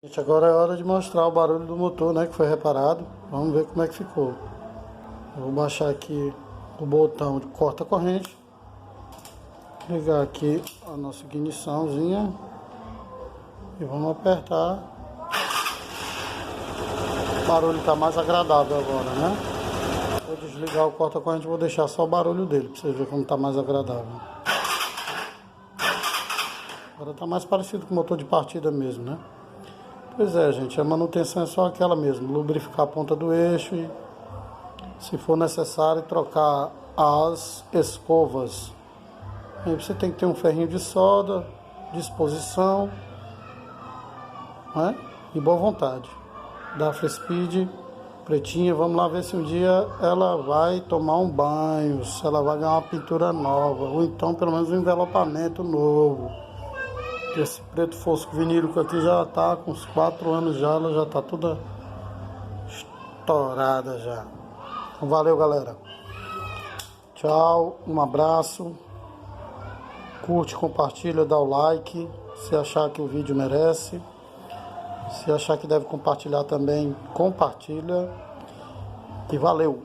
Gente, agora é hora de mostrar o barulho do motor, né, que foi reparado. Vamos ver como é que ficou. Eu vou baixar aqui o botão de corta-corrente. Ligar aqui a nossa igniçãozinha. E vamos apertar. O barulho está mais agradável agora, né? Vou desligar o corta-corrente e vou deixar só o barulho dele, para vocês verem como está mais agradável. Agora está mais parecido com o motor de partida mesmo, né? Pois é, gente, a manutenção é só aquela mesmo, lubrificar a ponta do eixo e, se for necessário, trocar as escovas. Aí você tem que ter um ferrinho de solda, disposição, né? E boa vontade. Da Free Speed pretinha, vamos lá ver se um dia ela vai tomar um banho, se ela vai ganhar uma pintura nova, ou então pelo menos um envelopamento novo. Esse preto fosco vinílico aqui já tá com uns 4 anos já, ela já tá toda estourada já. Então, valeu, galera. Tchau, um abraço. Curte, compartilha, dá o like, se achar que o vídeo merece. Se achar que deve compartilhar também, compartilha. E valeu.